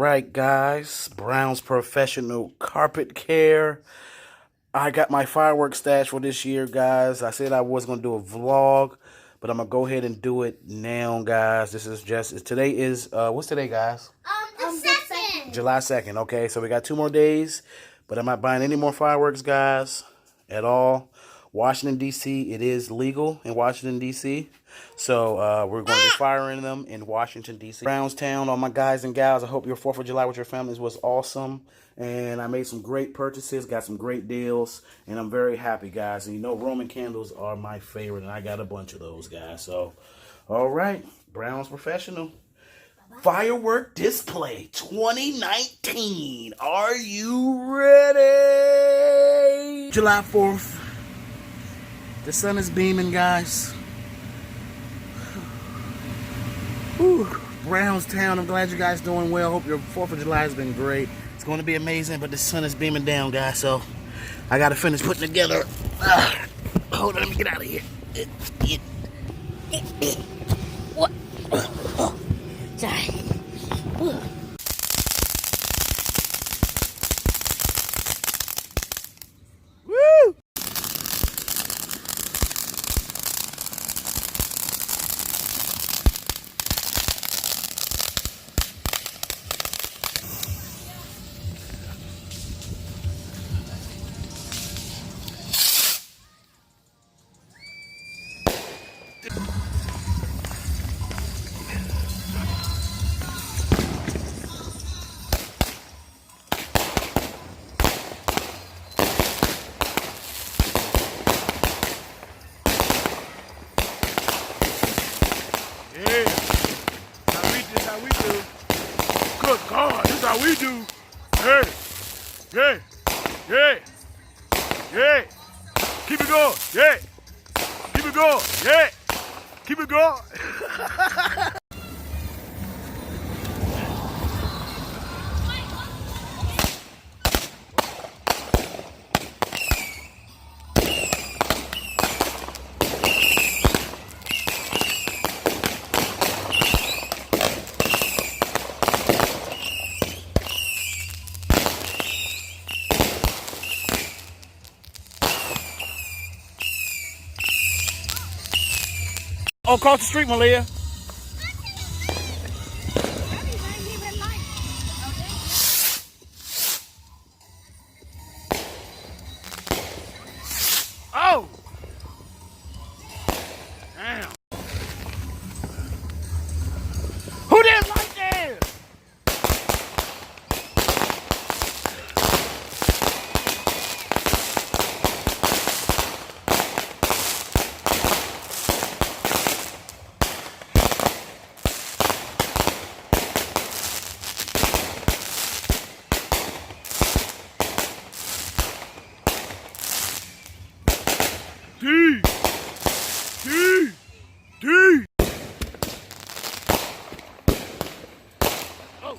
right, guys. Brown's Professional Carpet Care. I got my fireworks stash for this year, guys. I said I was going to do a vlog, but I'm going to go ahead and do it now, guys. Today is, what's today, guys? The 2nd. July 2nd, okay. So we got 2 more days, but I'm not buying any more fireworks, guys, at all. Washington, D.C., it is legal in Washington, D.C., so we're going to be firing them in Washington, D.C. Brownstown, all my guys and gals, I hope your 4th of July with your families was awesome. And I made some great purchases, got some great deals, and I'm very happy, guys. And you know, Roman candles are my favorite, and I got a bunch of those, guys. So, all right, Brown's Professional Firework Display 2019. Are you ready? July 4th. The sun is beaming, guys. Whew. Brownstown, I'm glad you guys doing well. Hope your 4th of July has been great. It's going to be amazing, but the sun is beaming down, guys, so I got to finish putting together. Hold on, let me get out of here. What? Sorry. Woo! Yeah, this how we do. Good God, this how we do. Hey, yeah, yeah, yeah. Keep it going, yeah. Keep it going, yeah. Keep it going. Oh, across the street, Malia. Oh! Damn. Who didn't like that? D! D! D! Oh!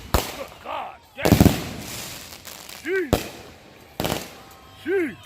Good God, damn! Jeez! Jeez!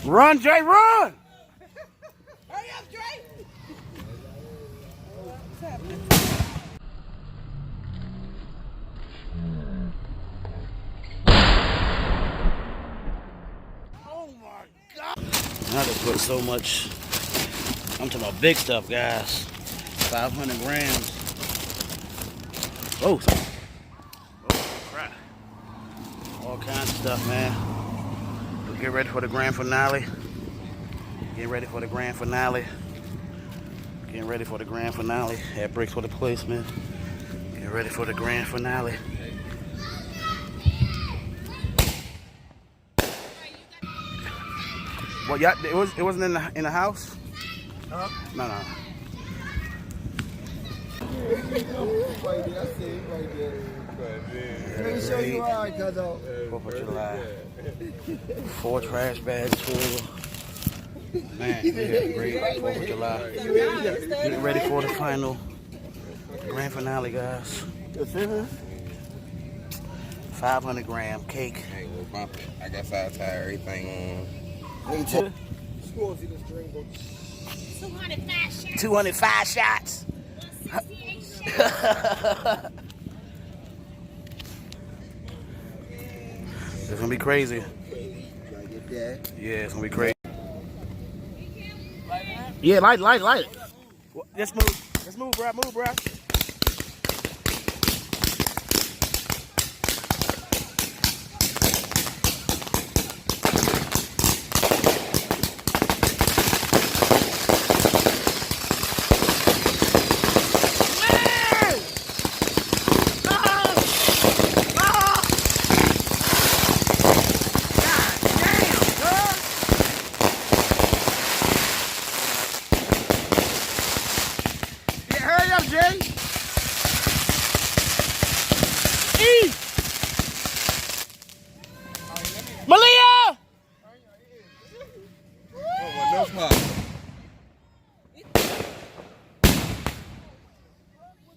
Run, Jay, run! Hurry up, Dre! Oh my God! I just put so much. I'm talking about big stuff, guys. 500 grams. Oh, crap. All kinds of stuff, man. We'll get ready for the grand finale. Getting ready for the grand finale. Getting ready for the grand finale. Had bricks for the placement. Getting ready for the grand finale. Well, yeah, it wasn't in the house. Huh? No. Let me show you all right, cuz 4th of July. 4 trash bags full. Man, we had great 4th of July. Getting ready for the final grand finale, guys. 500 gram cake. Hey, we'll bump it. I got side tire, everything on. 205 shots. 168 It's gonna be crazy. Yeah, it's gonna be crazy. Yeah, light it. Let's move, bro. Hurry up, Jay. Malia! No problem.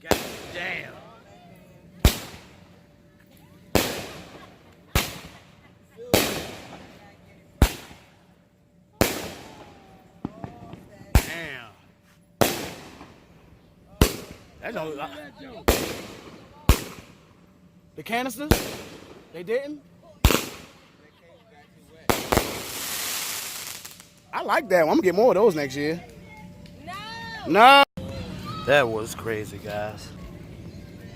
God damn. Damn. That's all. The canisters? They didn't? I like that one. I'm gonna get more of those next year. No. That was crazy, guys.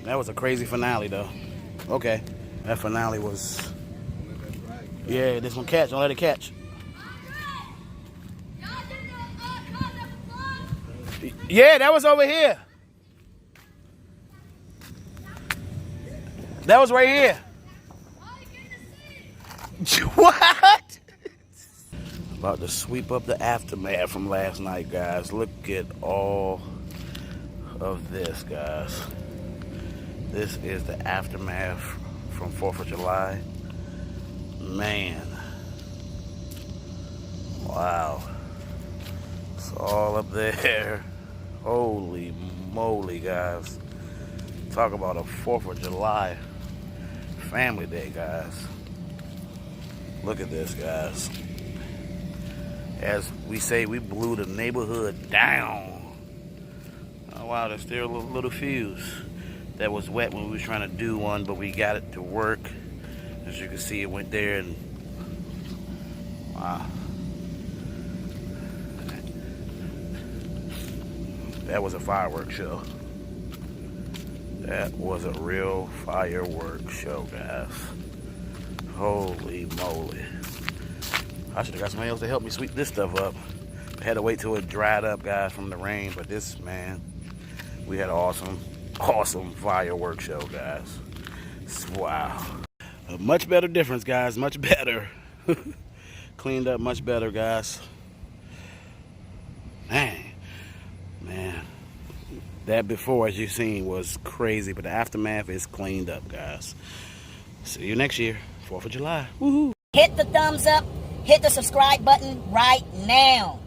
That was a crazy finale, though. Okay. That finale was. Yeah, this one catch. Don't let it catch. Yeah, that was over here. That was right here. What? About to sweep up the aftermath from last night, guys. Look at all of this, guys. This is the aftermath from 4th of July. Man. Wow. It's all up there. Holy moly, guys. Talk about a 4th of July family day, guys. Look at this, guys. As we say, we blew the neighborhood down. Oh, wow, there's still a little fuse that was wet when we were trying to do one, but we got it to work. As you can see, it went there and wow. That was a fireworks show. That was a real fireworks show, guys. Holy moly. I should have got somebody else to help me sweep this stuff up. I had to wait till it dried up, guys, from the rain. But this, man, we had an awesome fireworks show, guys. Wow. A much better difference, guys. Much better. Cleaned up much better, guys. Man. That before, as you've seen, was crazy. But the aftermath is cleaned up, guys. See you next year. 4th of July. Woohoo. Hit the thumbs up. Hit the subscribe button right now.